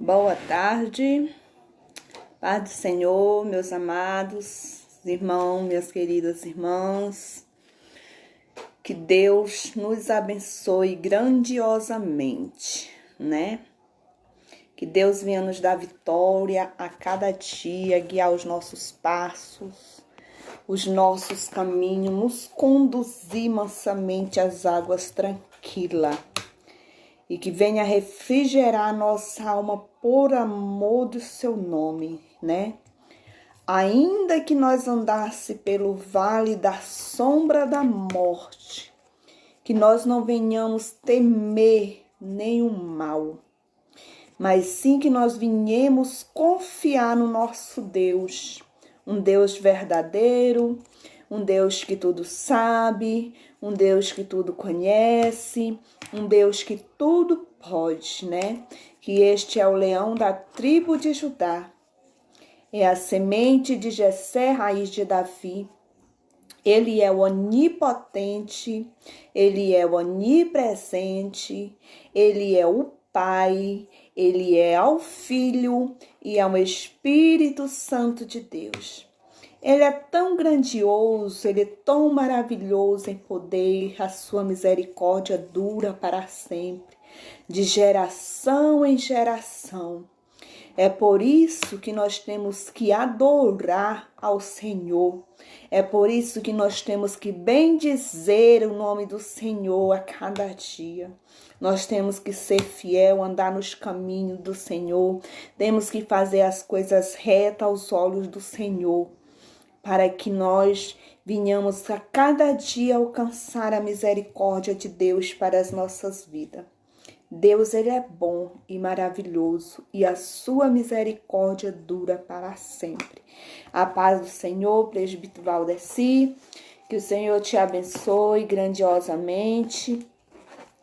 Boa tarde, paz do Senhor, meus amados irmãos, minhas queridas irmãs. Que Deus nos abençoe grandiosamente, né? Que Deus venha nos dar vitória a cada dia, guiar os nossos passos, os nossos caminhos, nos conduzir mansamente às águas tranquilas. E que venha refrigerar nossa alma por amor do seu nome, né? Ainda que nós andasse pelo vale da sombra da morte, que nós não venhamos temer nenhum mal, mas sim que nós venhamos confiar no nosso Deus, um Deus verdadeiro, um Deus que tudo sabe, um Deus que tudo conhece, um Deus que tudo pode, né? Que este é o leão da tribo de Judá, é a semente de Jessé, raiz de Davi. Ele é o onipotente, ele é o onipresente, ele é o Pai, ele é o Filho e é o Espírito Santo de Deus. Ele é tão grandioso, ele é tão maravilhoso em poder, a sua misericórdia dura para sempre, de geração em geração. É por isso que nós temos que adorar ao Senhor. É por isso que nós temos que bendizer o nome do Senhor a cada dia. Nós temos que ser fiel, andar nos caminhos do Senhor. Temos que fazer as coisas retas aos olhos do Senhor, para que nós venhamos a cada dia alcançar a misericórdia de Deus para as nossas vidas. Deus, ele é bom e maravilhoso e a sua misericórdia dura para sempre. A paz do Senhor, presbítero Valdeci, que o Senhor te abençoe grandiosamente,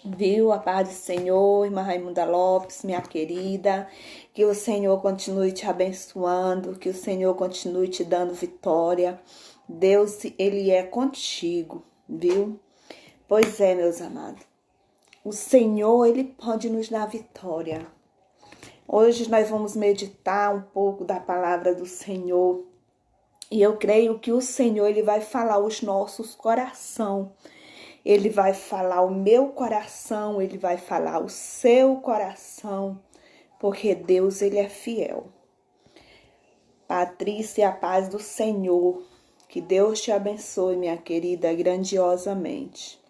viu? A paz do Senhor, irmã Raimunda Lopes, minha querida, que o Senhor continue te abençoando, que o Senhor continue te dando vitória. Deus, ele é contigo, viu? Pois é, meus amados. O Senhor, ele pode nos dar vitória. Hoje nós vamos meditar um pouco da palavra do Senhor. E eu creio que o Senhor, ele vai falar os nossos corações. Ele vai falar o meu coração, ele vai falar o seu coração. Porque Deus, ele é fiel. Patrícia, a paz do Senhor. Que Deus te abençoe, minha querida, grandiosamente.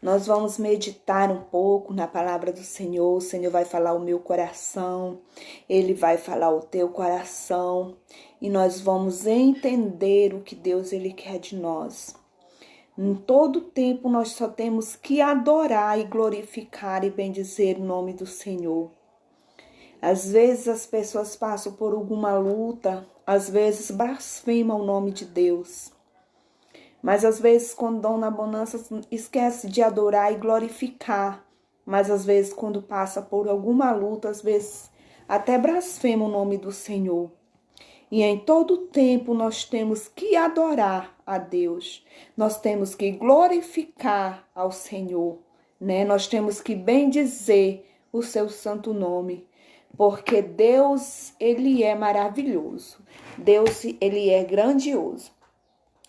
Nós vamos meditar um pouco na palavra do Senhor. O Senhor vai falar o meu coração, ele vai falar o teu coração e nós vamos entender o que Deus ele quer de nós. Em todo tempo nós só temos que adorar e glorificar e bendizer o nome do Senhor. Às vezes as pessoas passam por alguma luta, às vezes blasfemam o nome de Deus. Mas às vezes quando dão na bonança esquece de adorar e glorificar. Mas às vezes quando passa por alguma luta, às vezes até blasfema o nome do Senhor. E em todo tempo nós temos que adorar a Deus. Nós temos que glorificar ao Senhor, né? Nós temos que bendizer o seu santo nome. Porque Deus, ele é maravilhoso. Deus, ele é grandioso.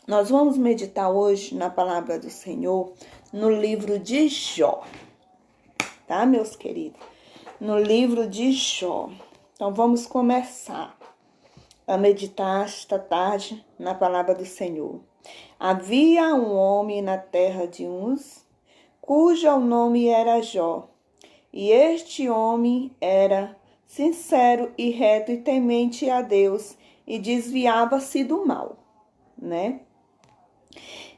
Nós vamos meditar hoje na palavra do Senhor no livro de Jó, tá, meus queridos? No livro de Jó. Então, vamos começar a meditar esta tarde na palavra do Senhor. Havia um homem na terra de Uz, cujo nome era Jó, e este homem era sincero e reto e temente a Deus, e desviava-se do mal, né?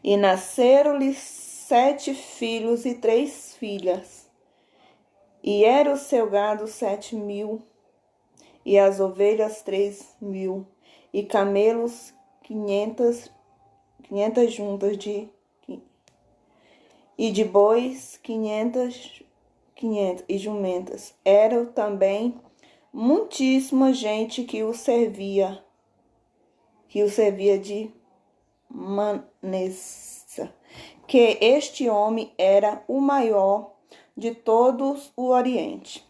E nasceram-lhe 7 filhos e 3 filhas. E era o seu gado 7.000, e as ovelhas 3.000, e camelos 500 juntas e de bois 500 e jumentas. Era também muitíssima gente que o servia de Manessa, que este homem era o maior de todos o Oriente.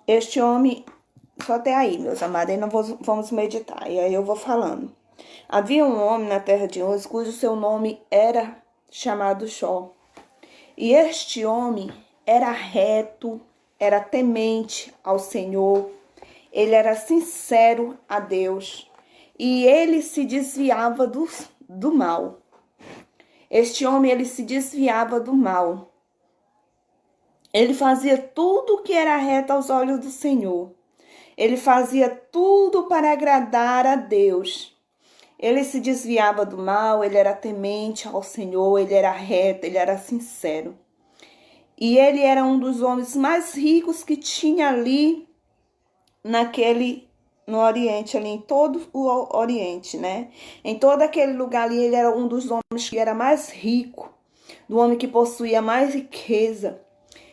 este homem, só até aí, meus amados, aí nós vamos meditar, e aí eu vou falando. Havia um homem na terra de Uz, cujo seu nome era chamado Jó. E este homem era reto, era temente ao Senhor, ele era sincero a Deus, e ele se desviava do mal. Este homem, ele se desviava do mal. Ele fazia tudo o que era reto aos olhos do Senhor. Ele fazia tudo para agradar a Deus. Ele se desviava do mal, ele era temente ao Senhor, ele era reto, ele era sincero. E ele era um dos homens mais ricos que tinha ali no Oriente, ali em todo o Oriente, né? Em todo aquele lugar ali, ele era um dos homens que era mais rico, do homem que possuía mais riqueza,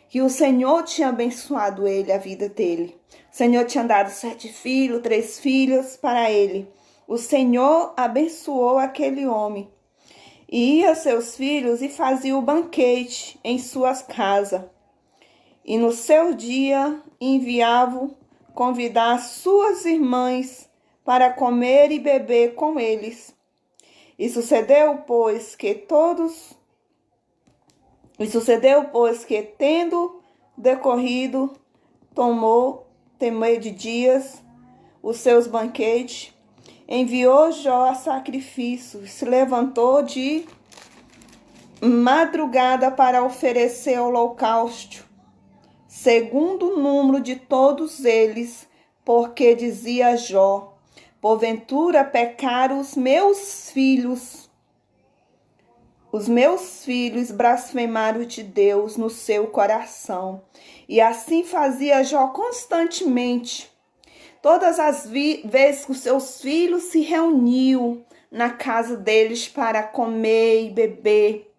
que o Senhor tinha abençoado ele, a vida dele. O Senhor tinha dado 7 filhos, 3 filhas para ele. O Senhor abençoou aquele homem. E ia seus filhos e fazia o banquete em suas casas. E no seu dia enviava convidar suas irmãs para comer e beber com eles. E sucedeu, pois, que tendo decorrido, tomou temer de dias os seus banquetes, enviou Jó a sacrifício, se levantou de madrugada para oferecer holocausto, segundo o número de todos eles, porque dizia Jó: porventura pecaram os meus filhos blasfemaram de Deus no seu coração. E assim fazia Jó constantemente. Todas as vezes que os seus filhos se reuniam na casa deles para comer e beber,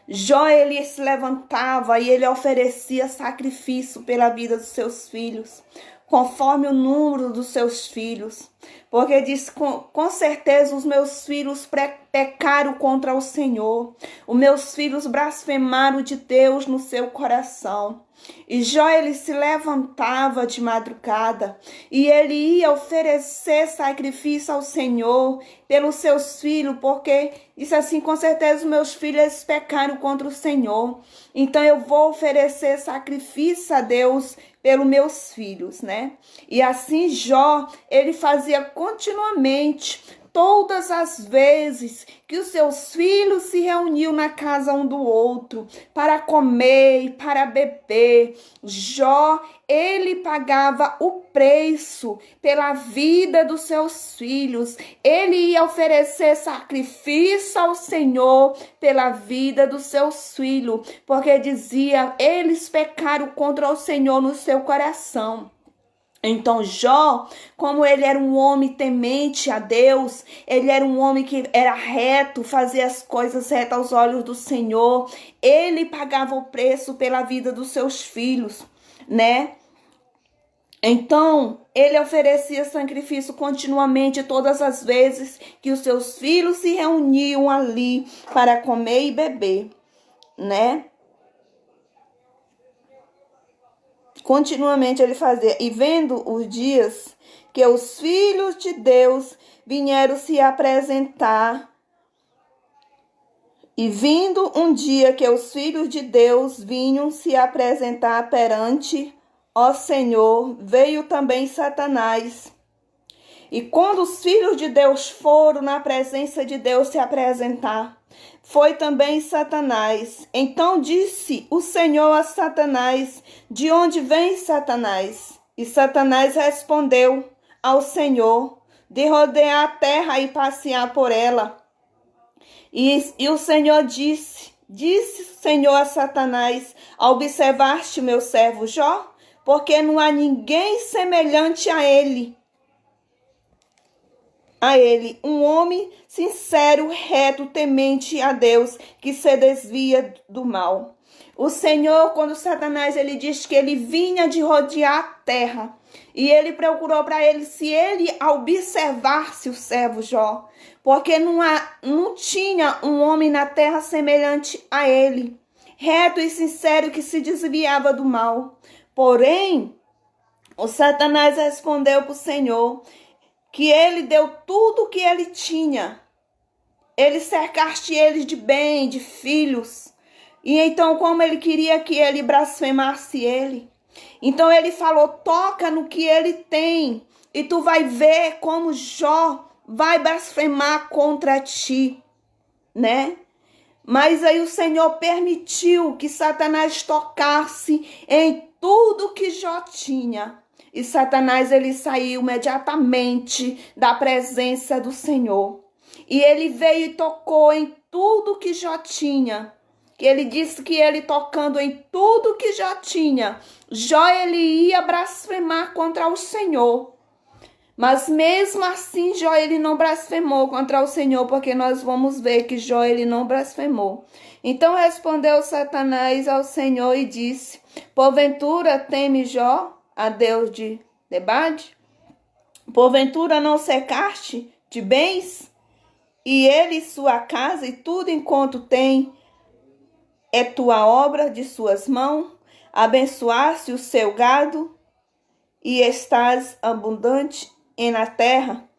Jó, ele se levantava e ele oferecia sacrifício pela vida dos seus filhos, conforme o número dos seus filhos. Porque diz, com certeza os meus filhos pecaram contra o Senhor. Os meus filhos blasfemaram de Deus no seu coração. E Jó, ele se levantava de madrugada e ele ia oferecer sacrifício ao Senhor pelos seus filhos, porque disse assim: com certeza os meus filhos eles pecaram contra o Senhor, então eu vou oferecer sacrifício a Deus pelos meus filhos, né? E assim Jó, ele fazia continuamente. Todas as vezes que os seus filhos se reuniam na casa um do outro para comer e para beber, Jó, ele pagava o preço pela vida dos seus filhos. Ele ia oferecer sacrifício ao Senhor pela vida dos seus filhos, porque dizia, eles pecaram contra o Senhor no seu coração. Então Jó, como ele era um homem temente a Deus, ele era um homem que era reto, fazia as coisas retas aos olhos do Senhor, ele pagava o preço pela vida dos seus filhos, né? Então, ele oferecia sacrifício continuamente todas as vezes que os seus filhos se reuniam ali para comer e beber, né? Continuamente ele fazia. E vendo os dias que os filhos de Deus vieram se apresentar, e vindo um dia que os filhos de Deus vinham se apresentar perante o Senhor, veio também Satanás. E quando os filhos de Deus foram na presença de Deus se apresentar, foi também Satanás. Então disse o Senhor a Satanás: de onde vem Satanás? E Satanás respondeu ao Senhor: de rodear a terra e passear por ela. E o Senhor disse o Senhor a Satanás: observaste meu servo Jó? Porque não há ninguém semelhante a ele, um homem sincero, reto, temente a Deus, que se desvia do mal. O Senhor, quando Satanás, ele diz que ele vinha de rodear a terra, e ele procurou para ele se ele observasse o servo Jó, porque não tinha um homem na terra semelhante a ele, reto e sincero, que se desviava do mal. Porém, O Satanás respondeu para o Senhor que ele deu tudo o que ele tinha. Ele cercaste eles de bem, de filhos. E então, como ele queria que ele blasfemasse ele, então ele falou, toca no que ele tem, e tu vai ver como Jó vai blasfemar contra ti, né? Mas aí o Senhor permitiu que Satanás tocasse em tudo que Jó tinha. E Satanás, ele saiu imediatamente da presença do Senhor. E ele veio e tocou em tudo que Jó tinha. Ele disse que ele tocando em tudo que Jó tinha, Jó ele ia blasfemar contra o Senhor. Mas mesmo assim, Jó ele não blasfemou contra o Senhor, porque nós vamos ver que Jó ele não blasfemou. Então respondeu Satanás ao Senhor e disse, porventura teme Jó a Deus de debate? Porventura não cercaste de bens? E ele, sua casa e tudo enquanto tem, é tua obra de suas mãos? Abençoaste o seu gado e estás abundante na terra?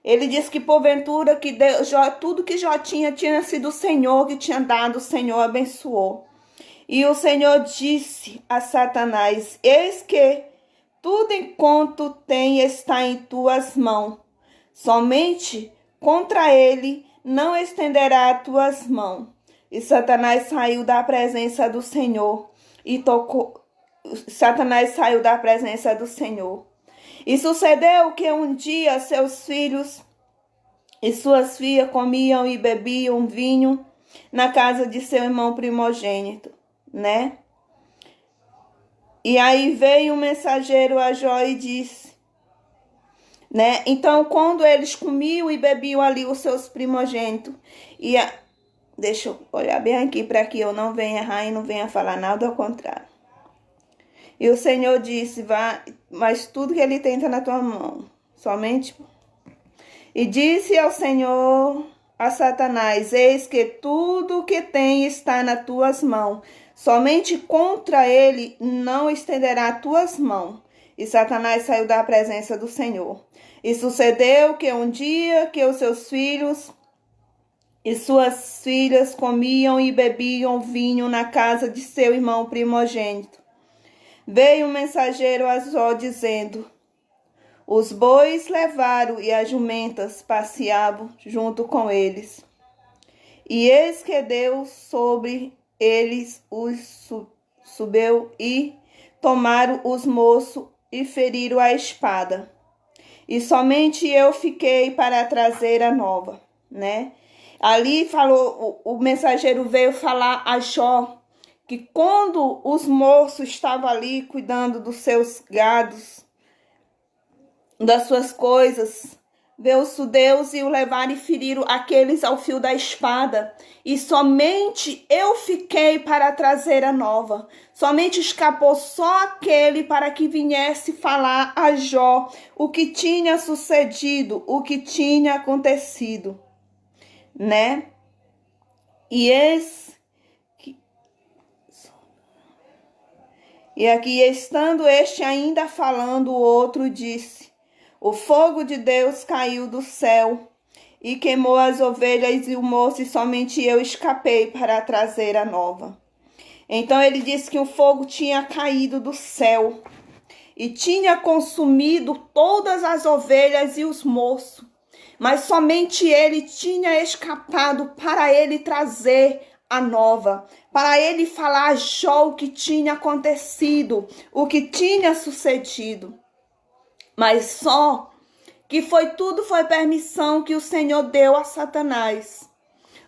Ele diz que porventura que Deus, tudo que Jó tinha sido o Senhor que tinha dado, o Senhor abençoou. E o Senhor disse a Satanás, eis que tudo enquanto tem está em tuas mãos, somente contra ele não estenderá as tuas mãos. E Satanás saiu da presença do Senhor e tocou. Satanás saiu da presença do Senhor. E sucedeu que um dia seus filhos e suas filhas comiam e bebiam vinho na casa de seu irmão primogênito, né? E aí veio um mensageiro a Jó e disse, né? Então, quando eles comiam e bebiam ali os seus primogênitos, deixa eu olhar bem aqui para que eu não venha errar e não venha falar nada ao contrário. E o Senhor disse, mas tudo que ele tem está na tua mão, somente. E disse ao Senhor a Satanás, eis que tudo o que tem está nas tuas mãos, somente contra ele não estenderá as tuas mãos. E Satanás saiu da presença do Senhor. E sucedeu que um dia que os seus filhos e suas filhas comiam e bebiam vinho na casa de seu irmão primogênito, veio um mensageiro a Jó dizendo, os bois levaram e as jumentas passeavam junto com eles. E eis que Deus sobre eles os subiu e tomaram os moços e feriram a espada. E somente eu fiquei para trazer a nova, né? Ali falou, o mensageiro veio falar a Jó que quando os moços estavam ali cuidando dos seus gados, das suas coisas, veio-se Deus e o levaram e feriram aqueles ao fio da espada. E somente eu fiquei para trazer a nova. Somente escapou só aquele para que viesse falar a Jó o que tinha sucedido, o que tinha acontecido, né? E aqui, estando este ainda falando, o outro disse, o fogo de Deus caiu do céu e queimou as ovelhas e o moço, e somente eu escapei para trazer a nova. Então ele disse que o fogo tinha caído do céu e tinha consumido todas as ovelhas e os moços, mas somente ele tinha escapado para ele trazer a nova, para ele falar a Jó o que tinha acontecido, o que tinha sucedido. Mas só que tudo foi permissão que o Senhor deu a Satanás.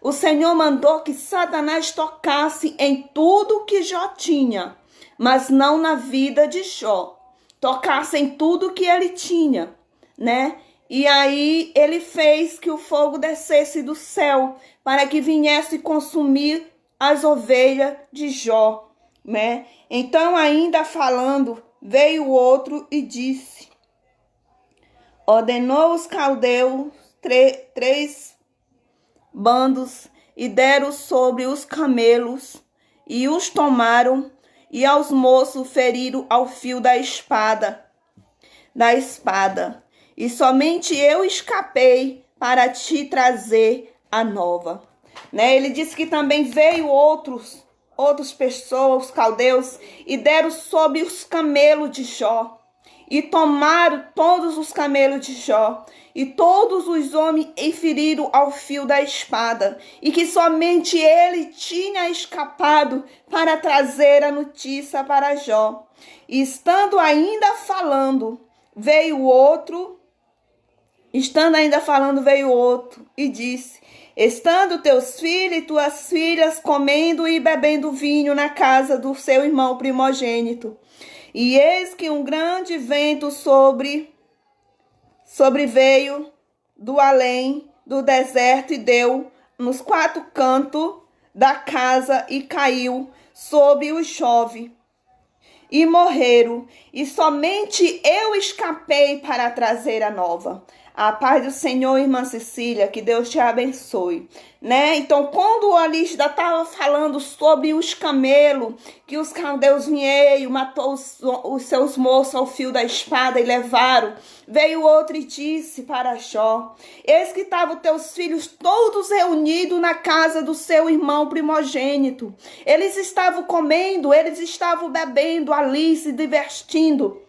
O Senhor mandou que Satanás tocasse em tudo que Jó tinha, mas não na vida de Jó. Tocasse em tudo que ele tinha, né? E aí ele fez que o fogo descesse do céu para que viesse consumir as ovelhas de Jó, né? Então, ainda falando, veio o outro e disse, ordenou os caldeus três bandos e deram sobre os camelos e os tomaram, e aos moços feriram ao fio da espada da espada, e somente eu escapei para te trazer a nova. Né? Ele disse que também veio outras pessoas, os caldeus, e deram sobre os camelos de Jó, e tomaram todos os camelos de Jó, e todos os homens e feriram ao fio da espada, e que somente ele tinha escapado para trazer a notícia para Jó. E estando ainda falando, veio outro e disse: estando teus filhos e tuas filhas comendo e bebendo vinho na casa do seu irmão primogênito, e eis que um grande vento sobreveio do além do deserto e deu nos 4 cantos da casa e caiu sobre os jovens e morreram, e somente eu escapei para trazer a nova. A paz do Senhor, irmã Cecília, que Deus te abençoe, né? Então, quando a Lígida estava falando sobre os camelos, que os caldeus vieram, matou os seus moços ao fio da espada e levaram, veio outro e disse para Jó: eis que estavam teus filhos todos reunidos na casa do seu irmão primogênito. Eles estavam comendo, eles estavam bebendo ali, se divertindo.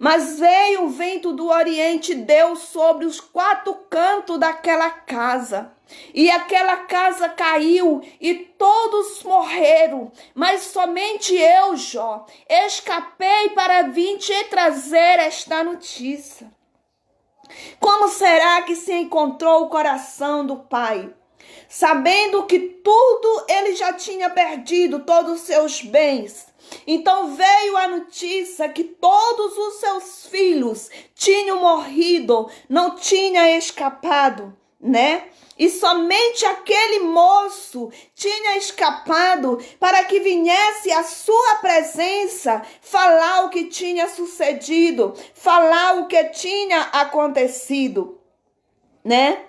Mas veio o vento do oriente e deu sobre os 4 cantos daquela casa. E aquela casa caiu e todos morreram. Mas somente eu, Jó, escapei para vir te trazer esta notícia. Como será que se encontrou o coração do pai? Sabendo que tudo ele já tinha perdido, todos os seus bens. Então veio a notícia que todos os seus filhos tinham morrido, não tinham escapado, né? E somente aquele moço tinha escapado para que viesse à sua presença falar o que tinha sucedido, falar o que tinha acontecido, né?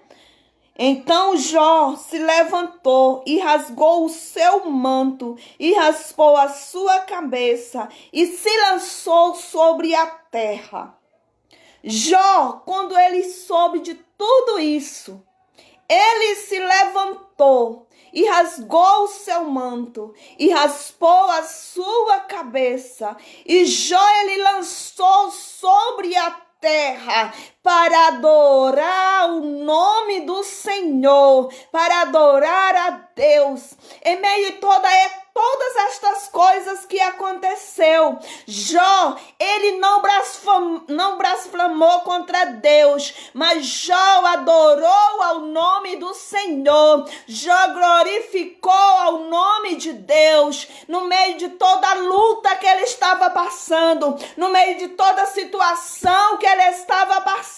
Então Jó se levantou e rasgou o seu manto e raspou a sua cabeça e se lançou sobre a terra. Jó, quando ele soube de tudo isso, ele se levantou e rasgou o seu manto e raspou a sua cabeça. E Jó ele lançou sobre a terra para adorar o nome do Senhor, para adorar a Deus. Em meio a todas estas coisas que aconteceu, Jó, ele não blasfemou contra Deus, mas Jó adorou ao nome do Senhor. Jó glorificou ao nome de Deus, no meio de toda a luta que ele estava passando, no meio de toda a situação que ele estava passando.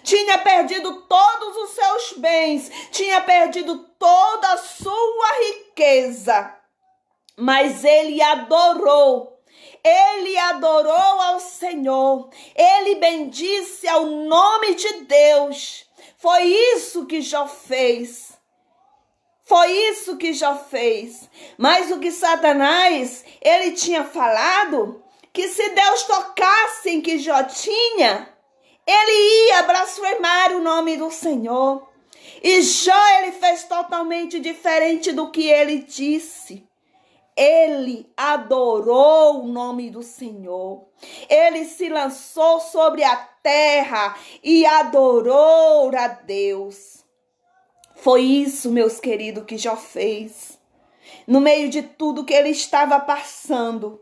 Tinha perdido todos os seus bens, tinha perdido toda a sua riqueza, mas ele adorou ao Senhor, ele bendisse ao nome de Deus. Foi isso que Jó fez. Mas o que Satanás, ele tinha falado, que se Deus tocasse em que Jó tinha, ele ia blasfemar o nome do Senhor. E Jó, ele fez totalmente diferente do que ele disse. Ele adorou o nome do Senhor. Ele se lançou sobre a terra e adorou a Deus. Foi isso, meus queridos, que Jó fez. No meio de tudo que ele estava passando,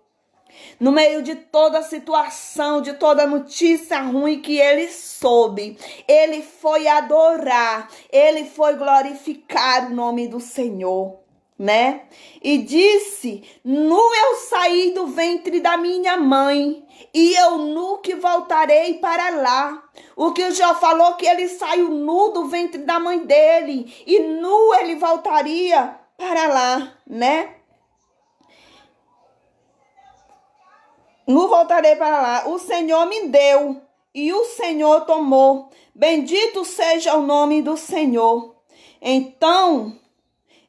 no meio de toda a situação, de toda a notícia ruim que ele soube, ele foi adorar, ele foi glorificar o nome do Senhor, né? E disse: nu eu saí do ventre da minha mãe, e eu nu que voltarei para lá. O que o Jó falou, que ele saiu nu do ventre da mãe dele, e nu ele voltaria para lá, né? Nu voltarei para lá. O Senhor me deu e o Senhor tomou. Bendito seja o nome do Senhor. Então,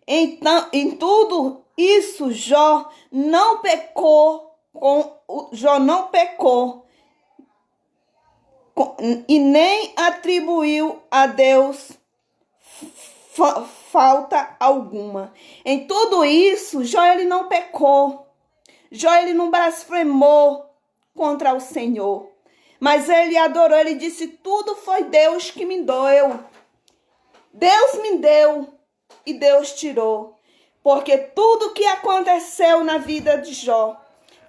em tudo isso, Jó não pecou. e nem atribuiu a Deus falta alguma. Em tudo isso, Jó ele não pecou. Jó ele não blasfemou contra o Senhor. Mas ele adorou, ele disse, tudo foi Deus que me deu. Deus me deu e Deus tirou. Porque tudo que aconteceu na vida de Jó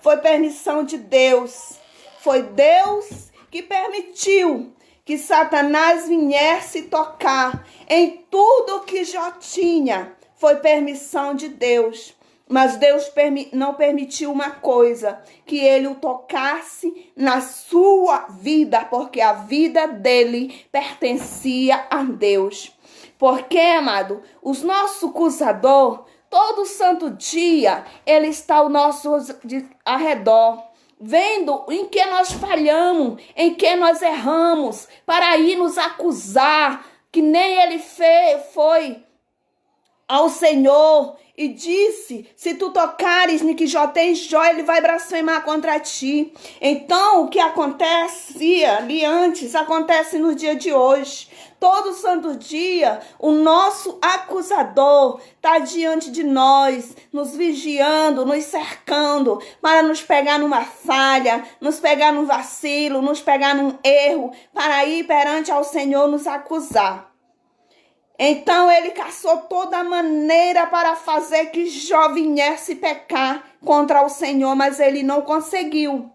foi permissão de Deus. Foi Deus que permitiu que Satanás viesse tocar em tudo que Jó tinha. Foi permissão de Deus. Mas Deus não permitiu uma coisa, que ele o tocasse na sua vida, porque a vida dele pertencia a Deus. Porque, amado, o nosso acusador, todo santo dia, ele está ao nosso arredor, vendo em que nós falhamos, em que nós erramos, para ir nos acusar, que nem ele foi ao Senhor e disse, se tu tocares no que Jó tem, Jó, ele vai blasfemar contra ti. Então, o que acontecia ali antes, acontece no dia de hoje. Todo santo dia, o nosso acusador está diante de nós, nos vigiando, nos cercando, para nos pegar numa falha, nos pegar num vacilo, nos pegar num erro, para ir perante ao Senhor nos acusar. Então ele caçou toda maneira para fazer que Jó viesse pecar contra o Senhor, mas ele não conseguiu,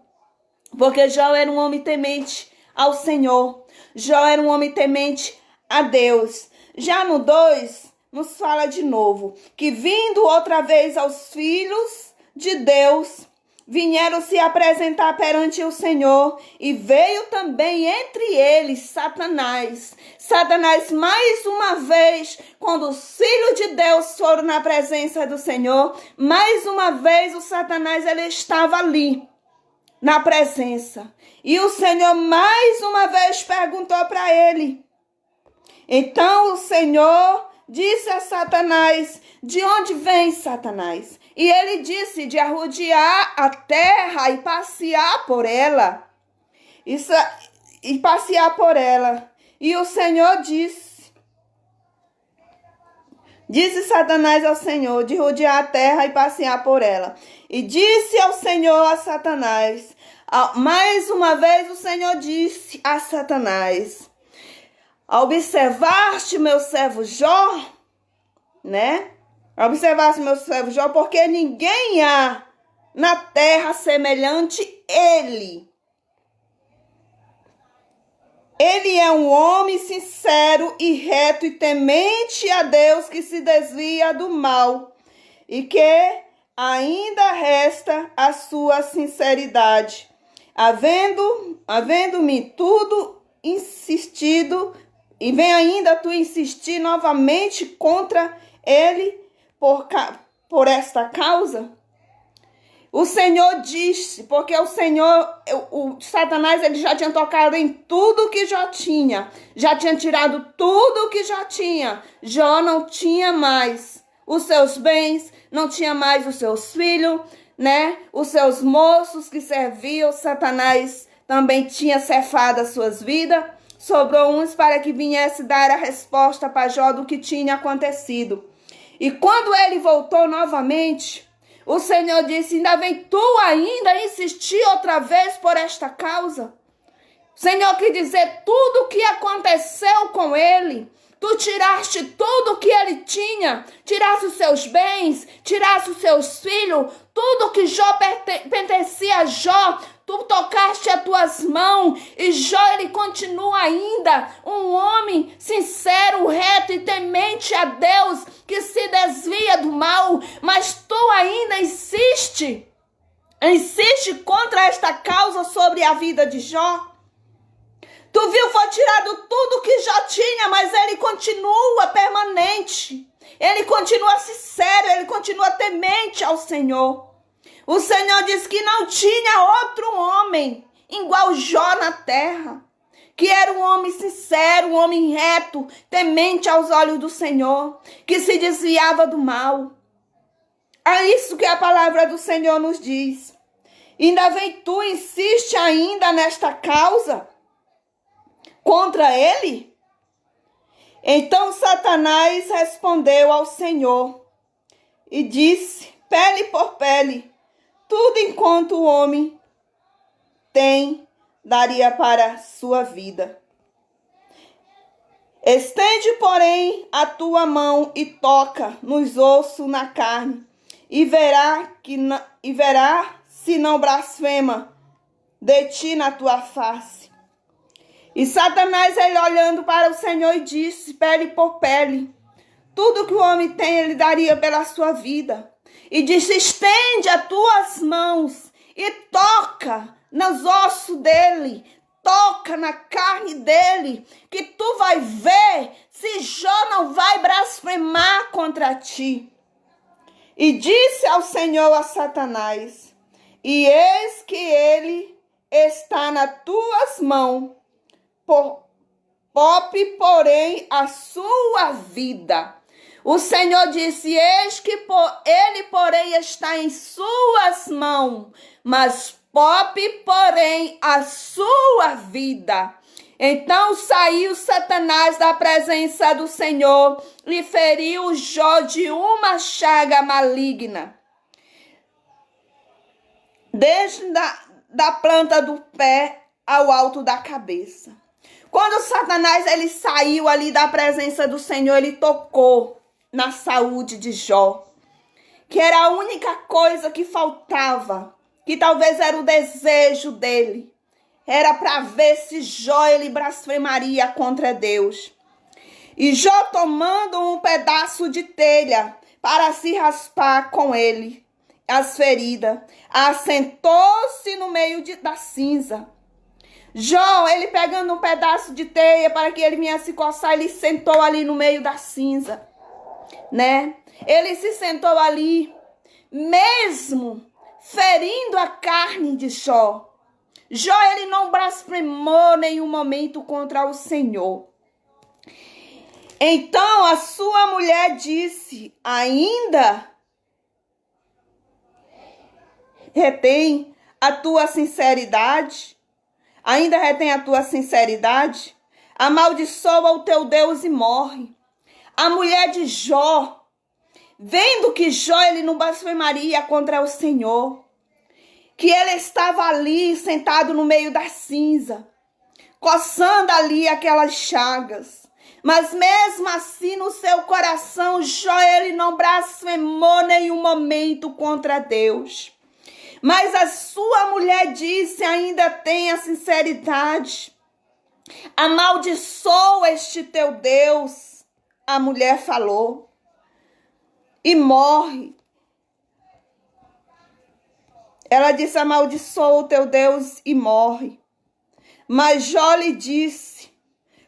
porque Jó era um homem temente ao Senhor. Jó era um homem temente a Deus. Já no 2, nos fala de novo, que vindo outra vez aos filhos de Deus, vieram se apresentar perante o Senhor, e veio também entre eles Satanás. Satanás, mais uma vez, quando os filhos de Deus foram na presença do Senhor, mais uma vez o Satanás ele estava ali, na presença. E o Senhor mais uma vez perguntou para ele. Então o Senhor disse a Satanás, de onde vem Satanás? E ele disse, de arrodear a terra e passear por ela. E passear por ela. E o Senhor disse Satanás ao Senhor, de rodear a terra e passear por ela. E disse ao Senhor a Satanás, mais uma vez o Senhor disse a Satanás, observaste meu servo Jó, né? Observaste meu servo Jó, porque ninguém há na terra semelhante ele. Ele é um homem sincero e reto e temente a Deus, que se desvia do mal e que ainda resta a sua sinceridade. Havendo-me tudo insistido, e vem ainda tu insistir novamente contra ele por esta causa? O Senhor disse, porque o Senhor, o Satanás, ele já tinha tocado em tudo que Jó tinha. Já tinha tirado tudo que Jó tinha. Jó não tinha mais os seus bens, não tinha mais os seus filhos, né? Os seus moços que serviam. Satanás também tinha cefado as suas vidas. Sobrou uns para que viesse dar a resposta para Jó do que tinha acontecido. E quando ele voltou novamente, o Senhor disse, ainda vem tu ainda insistir outra vez por esta causa? O Senhor quer dizer, tudo o que aconteceu com ele, tu tiraste tudo o que ele tinha, tiraste os seus bens, tiraste os seus filhos, tudo que Jó pertencia a Jó, tu tocaste as tuas mãos, e Jó ele continua ainda um homem sincero, reto e temente a Deus, que se desvia do mal, mas tu ainda insiste contra esta causa sobre a vida de Jó. Tu viu, foi tirado tudo que Jó tinha, mas ele continua permanente, ele continua sincero, ele continua temente ao Senhor. O Senhor disse que não tinha outro homem igual Jó na terra, que era um homem sincero, um homem reto, temente aos olhos do Senhor, que se desviava do mal. É isso que a palavra do Senhor nos diz. Ainda vem tu, insiste ainda nesta causa? contra ele? Então Satanás respondeu ao Senhor e disse: pele por pele, tudo enquanto o homem tem, daria para sua vida. Estende, porém, a tua mão e toca nos ossos na carne, e verá se não blasfema de ti na tua face. E Satanás, ele olhando para o Senhor, e disse: pele por pele, tudo que o homem tem, ele daria pela sua vida. E disse: estende as tuas mãos e toca nos ossos dele, toca na carne dele, que tu vai ver se Jó não vai blasfemar contra ti. E disse ao Senhor a Satanás: e eis que ele está nas tuas mãos, poupe, porém, a sua vida. O Senhor disse: eis que ele, porém, está em suas mãos, mas poupe, porém, a sua vida. Então saiu Satanás da presença do Senhor e feriu Jó de uma chaga maligna, desde da planta do pé ao alto da cabeça. Quando Satanás ele saiu ali da presença do Senhor, ele tocou na saúde de Jó, que era a única coisa que faltava, que talvez era o desejo dele, era para ver se Jó ele blasfemaria contra Deus. E Jó, tomando um pedaço de telha para se raspar com ele as feridas, assentou-se no meio da cinza. Jó, ele pegando um pedaço de teia para que ele viesse coçar, ele sentou ali no meio da cinza, né? Ele se sentou ali, mesmo ferindo a carne de Jó. Jó, ele não blasfemou em nenhum momento contra o Senhor. Então a sua mulher disse: ainda retém a tua sinceridade? Ainda retém a tua sinceridade? Amaldiçoa o teu Deus e morre. A mulher de Jó, vendo que Jó ele não blasfemaria contra o Senhor, que ele estava ali sentado no meio da cinza, coçando ali aquelas chagas, mas mesmo assim no seu coração Jó ele não blasfemou nenhum momento contra Deus. Mas a sua mulher disse: ainda tenha sinceridade, amaldiçoa este teu Deus. A mulher falou: e morre. Ela disse: amaldiçoa o teu Deus e morre. Mas Jó lhe disse: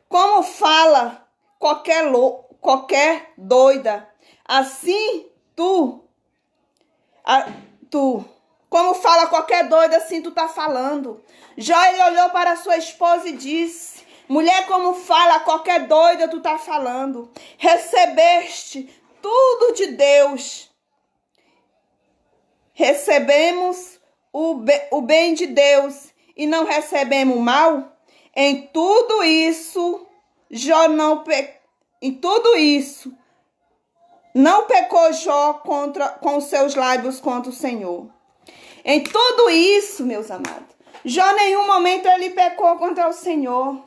como fala qualquer doida, assim como fala qualquer doida, assim tu tá falando. Jó ele olhou para sua esposa e disse: mulher, como fala qualquer doida, tu tá falando. Recebeste tudo de Deus. Recebemos o bem de Deus e não recebemos o mal? Em tudo isso, Jó não pecou Jó com os seus lábios contra o Senhor. Em tudo isso, meus amados, Jó em nenhum momento ele pecou contra o Senhor.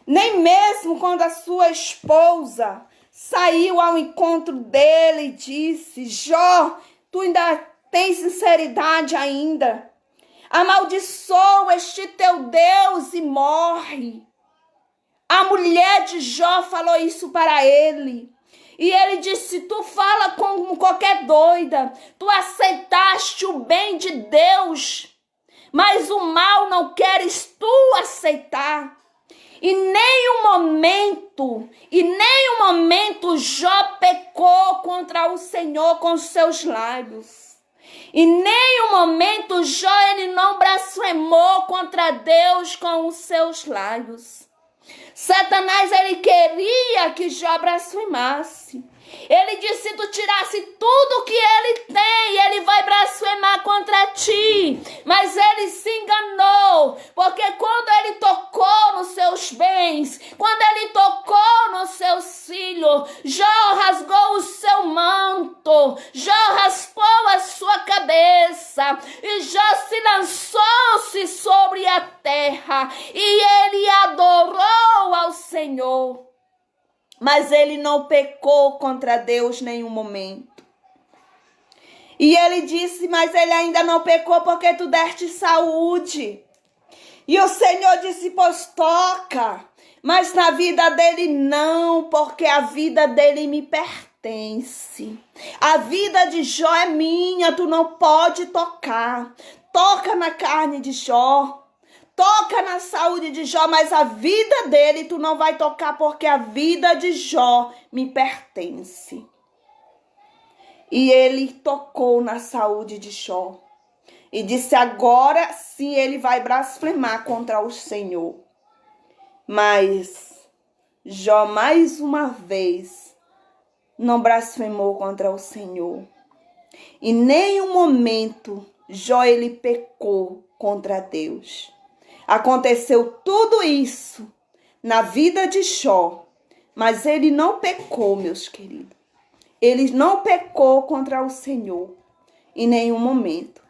Nem mesmo quando a sua esposa saiu ao encontro dele e disse: Jó, tu ainda tens sinceridade ainda. Amaldiçoa este teu Deus e morre. A mulher de Jó falou isso para ele. E ele disse: tu fala como qualquer doida. Tu aceitaste o bem de Deus, mas o mal não queres tu aceitar. E nenhum momento Jó pecou contra o Senhor com seus lábios. Em nenhum momento Jó ele não blasfemou contra Deus com os seus lábios. Satanás ele queria que Jó blasfemasse. Ele disse, se tu tirasse tudo que ele tem, ele vai blasfemar contra ti. Mas ele se enganou, porque quando ele tocou nos seus bens, quando ele tocou nos seus filhos, Jó rasgou o seu manto, Jó raspou a sua cabeça, e Jó se lançou-se sobre a terra, e ele adorou ao Senhor. Mas ele não pecou contra Deus em nenhum momento. E ele disse, mas ele ainda não pecou porque tu deste saúde. E o Senhor disse, pois toca. Mas na vida dele não, porque a vida dele me pertence. A vida de Jó é minha, tu não pode tocar. Toca na carne de Jó. Toca na saúde de Jó, mas a vida dele tu não vai tocar, porque a vida de Jó me pertence. E ele tocou na saúde de Jó. E disse, agora sim ele vai blasfemar contra o Senhor. Mas Jó mais uma vez não blasfemou contra o Senhor. Em nenhum momento Jó ele pecou contra Deus. Aconteceu tudo isso na vida de Jó, mas ele não pecou, meus queridos. Ele não pecou contra o Senhor em nenhum momento.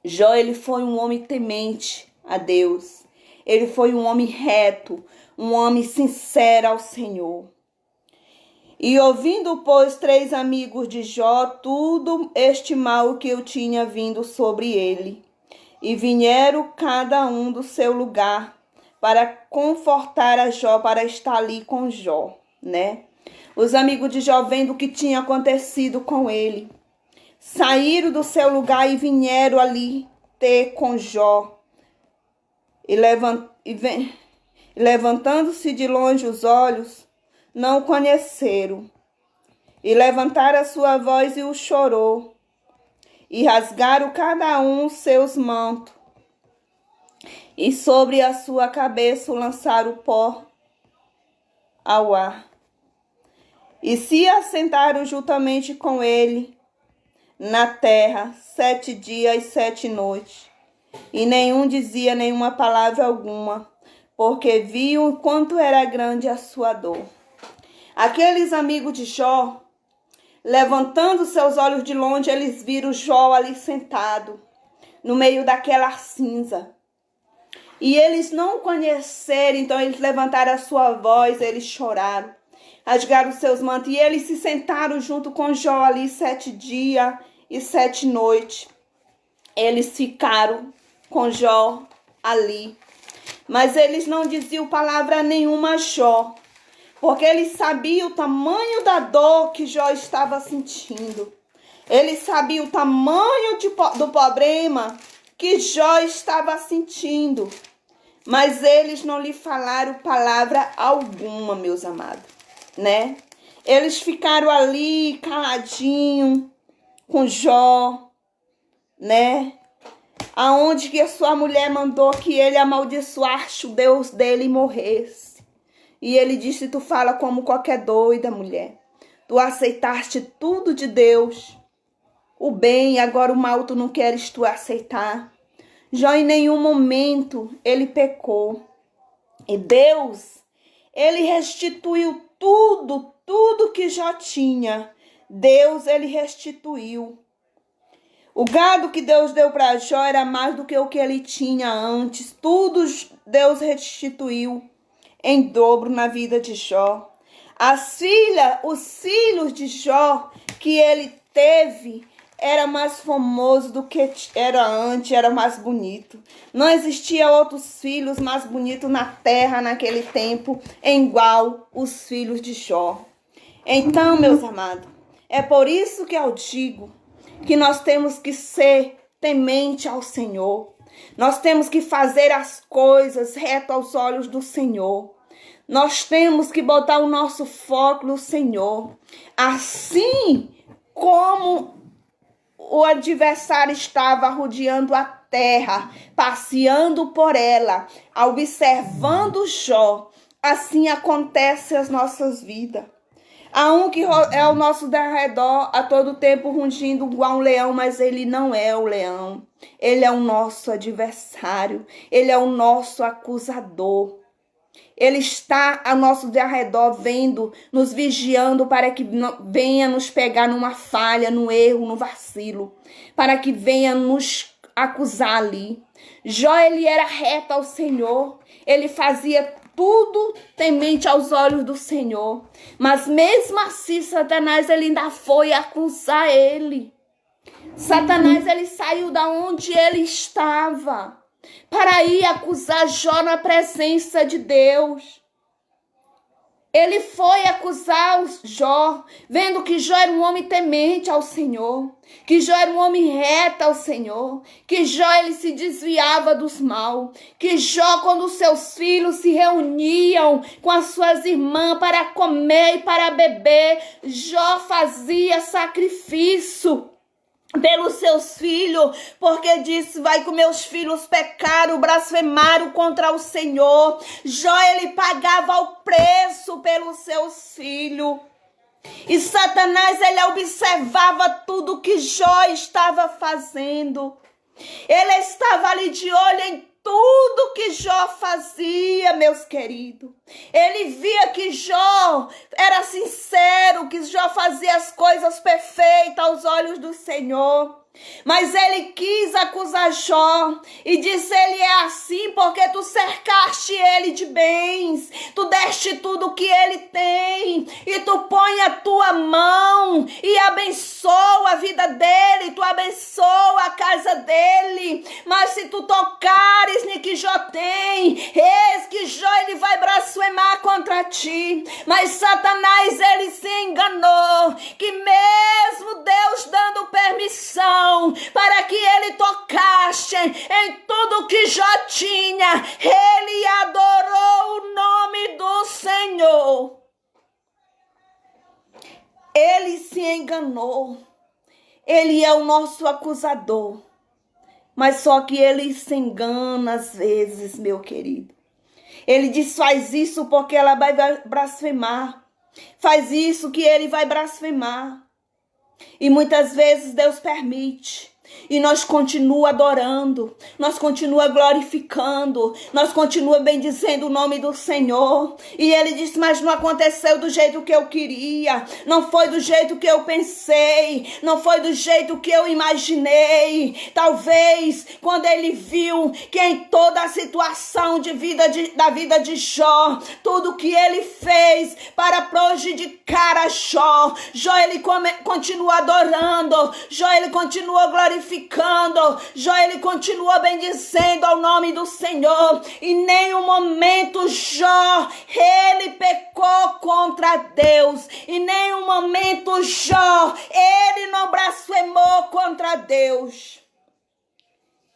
Jó, ele foi um homem temente a Deus. Ele foi um homem reto, um homem sincero ao Senhor. E ouvindo, pois, 3 amigos de Jó, tudo este mal que eu tinha vindo sobre ele. E vieram cada um do seu lugar para confortar a Jó, para estar ali com Jó, né? Os amigos de Jó, vendo o que tinha acontecido com ele, saíram do seu lugar e vieram ali ter com Jó. E levantando-se de longe os olhos, não o conheceram. E levantaram a sua voz e o chorou. E rasgaram cada um seus mantos, e sobre a sua cabeça lançaram o pó ao ar. E se assentaram juntamente com ele na terra 7 dias e 7 noites. E nenhum dizia nenhuma palavra alguma, porque viam quanto era grande a sua dor. Aqueles amigos de Jó, levantando seus olhos de longe, eles viram Jó ali sentado, no meio daquela cinza. E eles não o conheceram, então eles levantaram a sua voz, eles choraram, rasgaram seus mantos, e eles se sentaram junto com Jó ali 7 dias e 7 noites. Eles ficaram com Jó ali, mas eles não diziam palavra nenhuma a Jó, porque eles sabiam o tamanho da dor que Jó estava sentindo. Eles sabiam o tamanho do problema que Jó estava sentindo. Mas eles não lhe falaram palavra alguma, meus amados, né? Eles ficaram ali caladinho com Jó, né? Aonde que a sua mulher mandou que ele amaldiçoasse o Deus dele e morresse. E ele disse, tu fala como qualquer doida, mulher. Tu aceitaste tudo de Deus. O bem, agora o mal tu não queres tu aceitar. Jó em nenhum momento ele pecou. E Deus, ele restituiu tudo que Jó tinha. Deus, ele restituiu. O gado que Deus deu para Jó era mais do que o que ele tinha antes. Tudo Deus restituiu em dobro na vida de Jó. Os filhos de Jó que ele teve era mais famoso do que era antes, era mais bonito. Não existia outros filhos mais bonitos na terra naquele tempo, igual os filhos de Jó. Então, meus amados, é por isso que eu digo que nós temos que ser temente ao Senhor. Nós temos que fazer as coisas reto aos olhos do Senhor. Nós temos que botar o nosso foco no Senhor. Assim como o adversário estava rodeando a terra, passeando por ela, observando Jó, assim acontece as nossas vidas. Há um que é ao nosso derredor a todo tempo rugindo igual um leão, mas ele não é o leão. Ele é o nosso adversário, ele é o nosso acusador. Ele está ao nosso derredor vendo, nos vigiando para que venha nos pegar numa falha, no erro, no vacilo, para que venha nos acusar ali. Jó, ele era reto ao Senhor, ele fazia tudo temente aos olhos do Senhor, mas mesmo assim Satanás ele ainda foi acusar ele. Satanás ele saiu da onde ele estava para ir acusar Jó na presença de Deus. Ele foi acusar Jó, vendo que Jó era um homem temente ao Senhor, que Jó era um homem reto ao Senhor, que Jó ele se desviava dos mal, que Jó, quando os seus filhos se reuniam com as suas irmãs para comer e para beber, Jó fazia sacrifício pelos seus filhos, porque disse, vai que meus filhos pecaram, blasfemaram contra o Senhor. Jó, ele pagava o preço pelos seus filhos. E Satanás, ele observava tudo que Jó estava fazendo. Ele estava ali de olho em tudo que Jó fazia, meus queridos. Ele via que Jó era sincero, que Jó fazia as coisas perfeitas aos olhos do Senhor. Mas ele quis acusar Jó e disse, ele é assim porque tu cercaste ele de bens, tu deste tudo que ele tem e tu põe a tua mão e abençoa a vida dele, tu abençoa a casa dele, mas se tu tocares no que Jó tem, eis que Jó ele vai blasfemar contra ti. Mas Satanás ele se enganou, que mesmo Deus dando permissão para que ele tocasse em tudo que Jó tinha, ele adorou o nome do Senhor. Ele se enganou. Ele é o nosso acusador. Mas só que ele se engana às vezes, meu querido. Ele diz, faz isso porque ela vai blasfemar. Faz isso que ele vai blasfemar. E muitas vezes Deus permite. E nós continuamos adorando, nós continuamos glorificando, nós continuamos bendizendo o nome do Senhor. E ele disse, mas não aconteceu do jeito que eu queria, não foi do jeito que eu pensei, não foi do jeito que eu imaginei. Talvez quando ele viu que em toda a situação da vida de Jó, tudo que ele fez para prejudicar a Jó, Jó ele continua adorando, Jó ele continua glorificando, Jó ele continua bendizendo ao nome do Senhor. Em nenhum momento Jó ele pecou contra Deus. Em nenhum momento Jó ele não blasfemou contra Deus.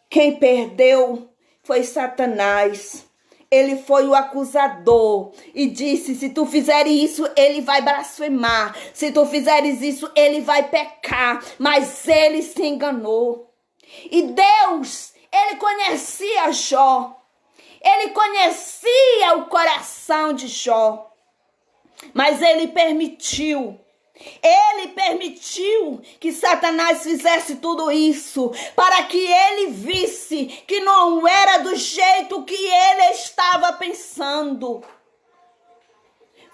Quem perdeu foi Satanás. Ele foi o acusador e disse, se tu fizeres isso, ele vai blasfemar. Se tu fizeres isso, ele vai pecar. Mas ele se enganou. E Deus, ele conhecia Jó. Ele conhecia o coração de Jó. Mas ele permitiu. Ele permitiu que Satanás fizesse tudo isso para que ele visse que não era do jeito que ele estava pensando.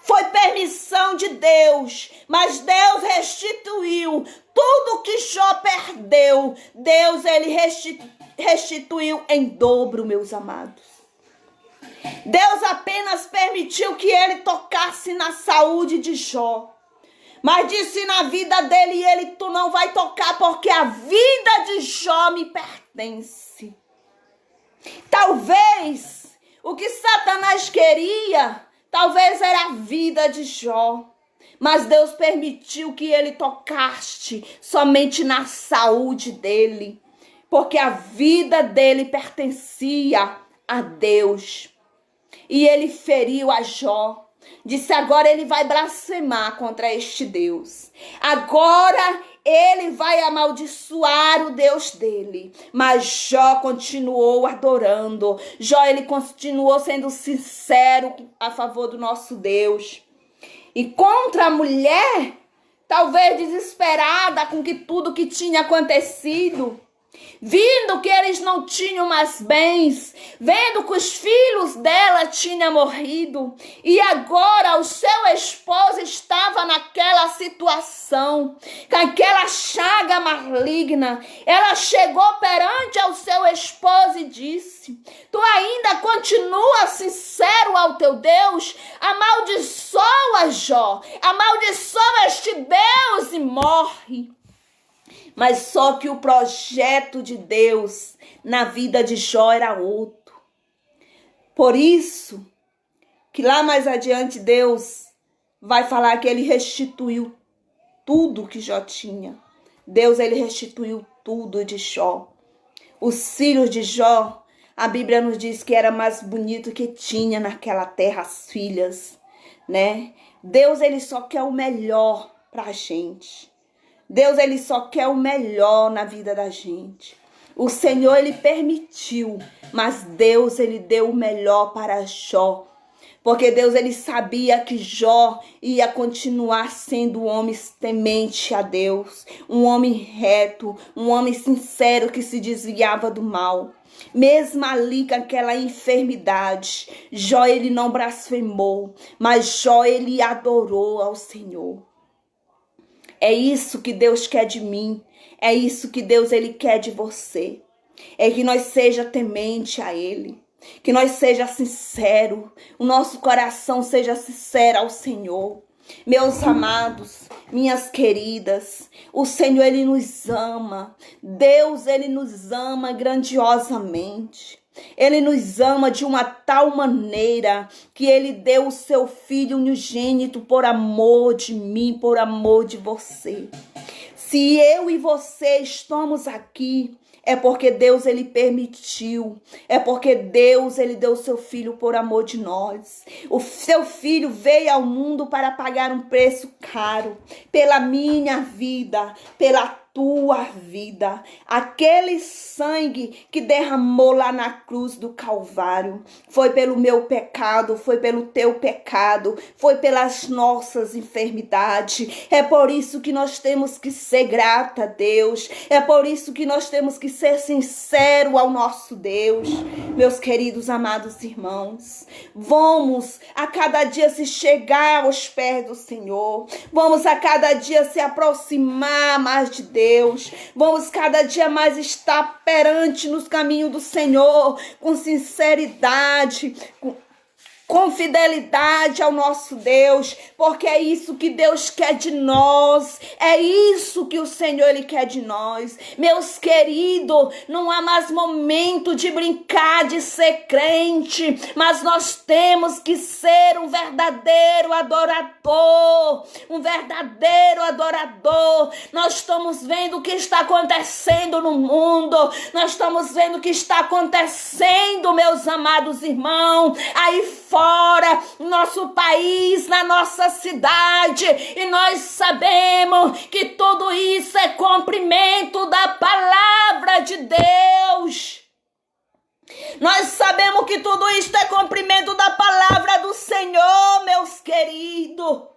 Foi permissão de Deus, mas Deus restituiu tudo que Jó perdeu. Deus ele restituiu em dobro, meus amados. Deus apenas permitiu que ele tocasse na saúde de Jó. Mas disse na vida dele, tu não vai tocar porque a vida de Jó me pertence. Talvez o que Satanás queria, talvez era a vida de Jó. Mas Deus permitiu que ele tocasse somente na saúde dele. Porque a vida dele pertencia a Deus. E ele feriu a Jó. Disse, agora ele vai blasfemar contra este Deus. Agora ele vai amaldiçoar o Deus dele. Mas Jó continuou adorando. Jó ele continuou sendo sincero a favor do nosso Deus. E contra a mulher, talvez desesperada com tudo que tinha acontecido, vendo que eles não tinham mais bens, vendo que os filhos dela tinham morrido, e agora o seu esposo estava naquela situação, com aquela chaga maligna. Ela chegou perante ao seu esposo e disse: tu ainda continua sincero ao teu Deus? Amaldiçoa Jó, amaldiçoa este Deus e morre. Mas só que o projeto de Deus na vida de Jó era outro. Por isso que lá mais adiante Deus vai falar que ele restituiu tudo que Jó tinha. Deus, ele restituiu tudo de Jó. Os filhos de Jó, a Bíblia nos diz que era mais bonito que tinha naquela terra as filhas, né? Deus, ele só quer o melhor para a gente. Deus, ele só quer o melhor na vida da gente. O Senhor, ele permitiu, mas Deus, ele deu o melhor para Jó. Porque Deus, ele sabia que Jó ia continuar sendo um homem temente a Deus, um homem reto, um homem sincero que se desviava do mal. Mesmo ali com aquela enfermidade, Jó, ele não blasfemou, mas Jó, ele adorou ao Senhor. É isso que Deus quer de mim. É isso que Deus, ele quer de você. É que nós seja temente a ele. Que nós seja sincero. O nosso coração seja sincero ao Senhor. Meus amados, minhas queridas, o Senhor, ele nos ama. Deus, ele nos ama grandiosamente. Ele nos ama de uma tal maneira que ele deu o seu filho unigênito por amor de mim, por amor de você. Se eu e você estamos aqui, é porque Deus, ele permitiu. É porque Deus, ele deu o seu filho por amor de nós. O seu filho veio ao mundo para pagar um preço caro pela minha vida, pela tua vida. Aquele sangue que derramou lá na cruz do Calvário foi pelo meu pecado, foi pelo teu pecado, foi pelas nossas enfermidades. É por isso que nós temos que ser grata a Deus. É por isso que nós temos que ser sincero ao nosso Deus. Meus queridos amados irmãos, vamos a cada dia se chegar aos pés do Senhor. Vamos a cada dia se aproximar mais de Deus. Vamos cada dia mais estar perante nos caminhos do Senhor, com sinceridade, com fidelidade ao nosso Deus, porque é isso que Deus quer de nós, é isso que o Senhor, ele quer de nós. Meus queridos, não há mais momento de brincar, de ser crente, mas nós temos que ser um verdadeiro adorador, Nós estamos vendo o que está acontecendo no mundo, nós estamos vendo o que está acontecendo, meus amados irmãos, aí fora, no nosso país, na nossa cidade, e nós sabemos que tudo isso é cumprimento da palavra de Deus. Nós sabemos que tudo isso é cumprimento da palavra do Senhor, meus queridos.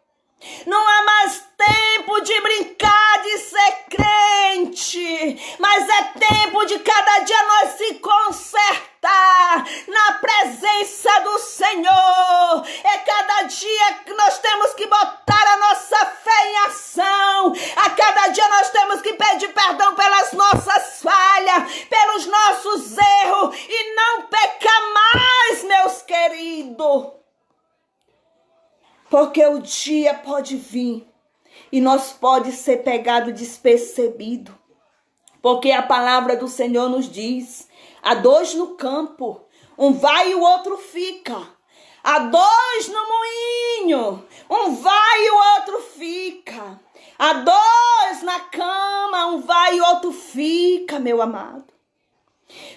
Não há mais tempo de brincar, de ser crente, mas é tempo de cada dia nós se consertar na presença do Senhor. É cada dia que nós temos que botar a nossa fé em ação. A cada dia nós temos que pedir perdão pelas nossas falhas, pelos nossos erros e não pecar mais, meus queridos. Porque o dia pode vir e nós pode ser pegado despercebido. Porque a palavra do Senhor nos diz: há dois no campo, um vai e o outro fica. Há dois no moinho, um vai e o outro fica. Há dois na cama, um vai e o outro fica, meu amado.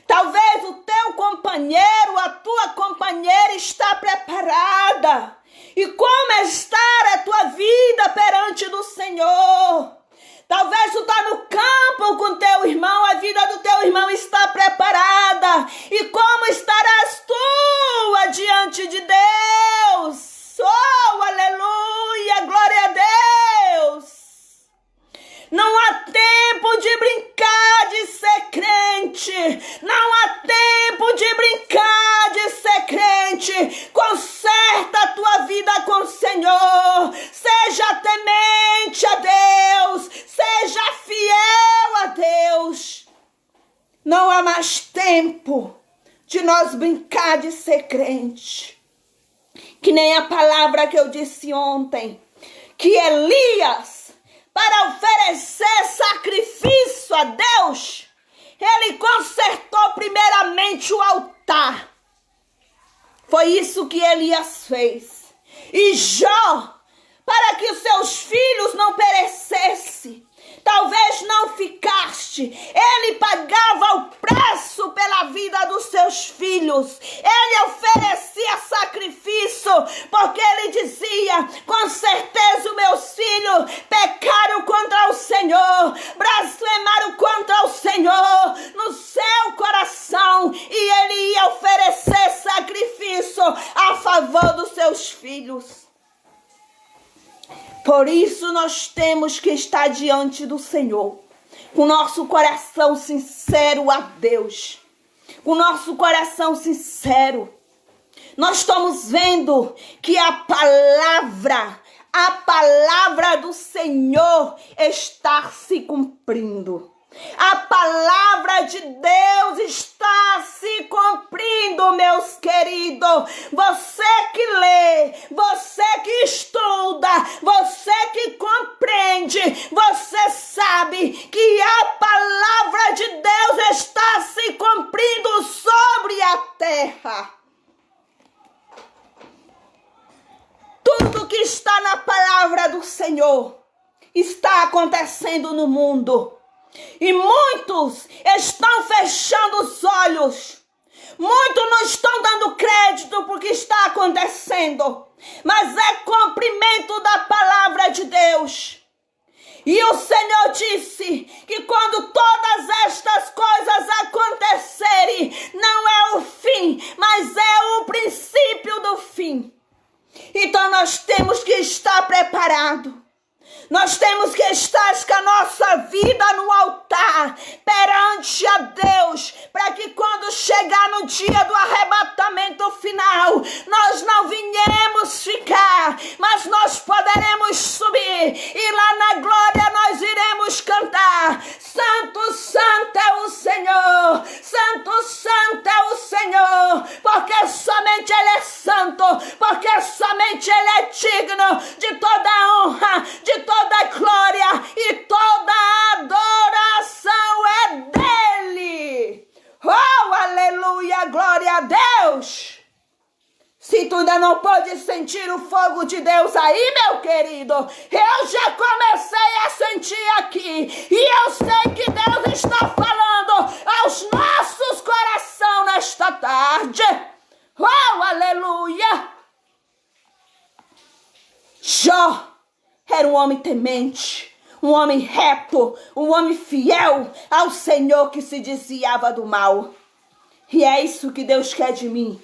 Talvez o teu companheiro, a tua companheira está preparada. E como estar a tua vida perante do Senhor? Talvez tu está no campo com teu irmão, a vida do teu irmão está preparada. E como estarás tu diante de Deus? Oh, aleluia, tempo de nós brincar de ser crente. Que nem a palavra que eu disse ontem, que Elias, para oferecer sacrifício a Deus, ele consertou primeiramente o altar. Foi isso que Elias fez. E Jó, para que os seus filhos não perecessem, talvez não ficaste, ele pagava o preço pela vida dos seus filhos. Ele oferecia sacrifício, porque ele dizia: com certeza os meus filhos pecaram contra o Senhor, blasfemaram contra o Senhor no seu coração, e ele ia oferecer sacrifício a favor dos seus filhos. Por isso nós temos que estar diante do Senhor, com nosso coração sincero a Deus, com nosso coração sincero. Nós estamos vendo que a palavra do Senhor está se cumprindo. A palavra de Deus está se cumprindo, meus queridos. Você que lê, você que estuda, você que compreende, você sabe que a palavra de Deus está se cumprindo sobre a terra. Tudo que está na palavra do Senhor está acontecendo no mundo. E muitos estão fechando os olhos. Muitos não estão dando crédito porque está acontecendo. Mas é cumprimento da palavra de Deus. E o Senhor disse que quando todas estas coisas acontecerem, não é o fim, mas é o princípio do fim. Então nós temos que estar preparados. Nós temos que estar com a nossa vida no altar, perante a Deus, para que quando chegar no dia do arrebatamento final, nós não venhamos ficar, mas nós poderemos subir, e lá na glória nós iremos cantar: Santo, Santo é o Senhor, Santo, Santo é o Senhor, porque somente Ele é santo, porque somente Ele é digno de toda a honra, de toda a glória, e toda a adoração é dele. Oh, aleluia, glória a Deus. Se tu ainda não pode sentir o fogo de Deus aí, meu querido, eu já comecei a sentir aqui, e eu sei que Deus está falando aos nossos corações nesta tarde. Oh, aleluia. Jó era um homem temente, um homem reto, um homem fiel ao Senhor, que se desviava do mal. E é isso que Deus quer de mim.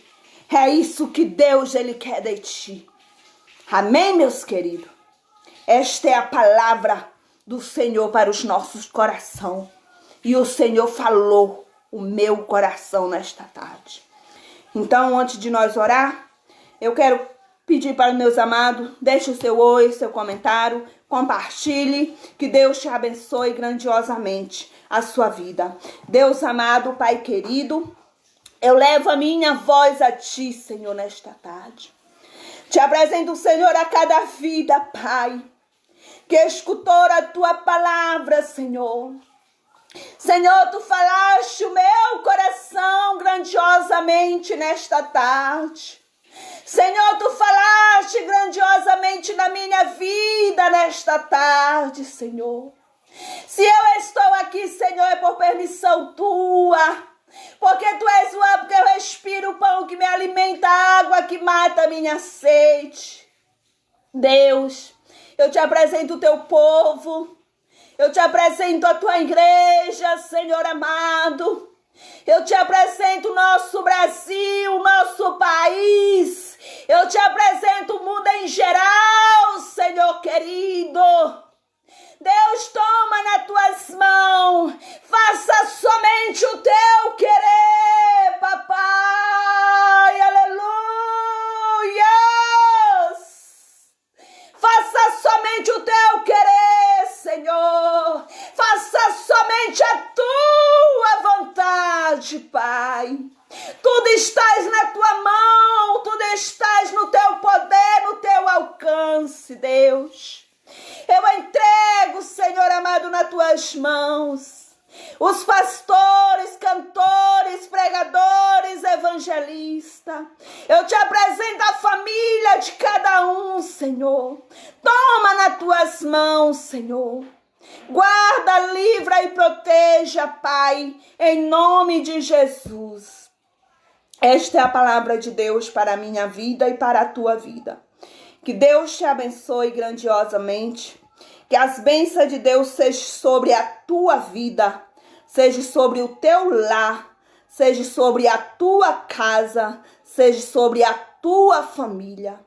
É isso que Deus, Ele quer de ti. Amém, meus queridos? Esta é a palavra do Senhor para os nossos corações. E o Senhor falou o meu coração nesta tarde. Então, antes de nós orar, eu quero pedir para os meus amados: deixe o seu oi, seu comentário, compartilhe, que Deus te abençoe grandiosamente a sua vida. Deus amado, Pai querido, eu levo a minha voz a Ti, Senhor, nesta tarde. Te apresento, Senhor, a cada vida, Pai, que escutou a Tua palavra, Senhor. Senhor, Tu falaste o meu coração grandiosamente nesta tarde. Senhor, Tu falaste grandiosamente na minha vida nesta tarde, Senhor. Se eu estou aqui, Senhor, é por permissão Tua. Porque Tu és o ar, porque eu respiro o pão que me alimenta, a água que mata a minha sede. Deus, eu Te apresento o Teu povo. Eu Te apresento a Tua igreja, Senhor amado. Eu Te apresento o nosso Brasil, o nosso país. Eu Te apresento o mundo em geral, Senhor querido. Deus, toma nas Tuas mãos. Faça somente o Teu querer, papai. Aleluia. Faça somente o Teu querer, Senhor. Faça somente a Tua vontade, Pai. Pai. Tudo estás na tua mão, tudo estás no teu poder, no teu alcance, Deus. Eu entrego, Senhor amado, nas tuas mãos os pastores, cantores, pregadores, evangelistas. Eu te apresento a família de cada um, Senhor. Toma nas tuas mãos, Senhor. Guarda, livra e proteja, Pai, em nome de Jesus. Esta é a palavra de Deus para a minha vida e para a tua vida. Que Deus te abençoe grandiosamente. Que as bênçãos de Deus sejam sobre a tua vida, seja sobre o teu lar, seja sobre a tua casa, seja sobre a tua família.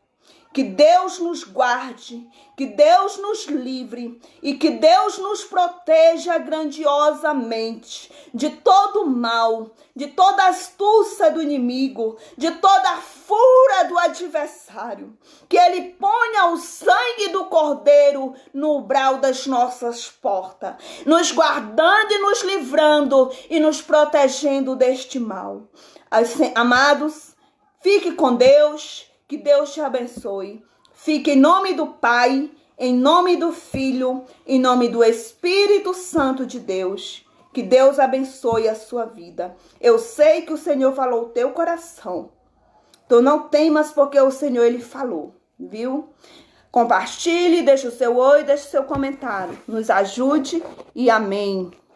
Que Deus nos guarde, que Deus nos livre e que Deus nos proteja grandiosamente de todo mal, de toda astúcia do inimigo, de toda fúria do adversário. Que Ele ponha o sangue do Cordeiro no umbral das nossas portas, nos guardando e nos livrando e nos protegendo deste mal. Assim, amados, fique com Deus. Que Deus te abençoe. Fique em nome do Pai, em nome do Filho, em nome do Espírito Santo de Deus. Que Deus abençoe a sua vida. Eu sei que o Senhor falou o teu coração. Então não temas porque o Senhor Ele falou, viu? Compartilhe, deixe o seu oi, deixe o seu comentário. Nos ajude e amém.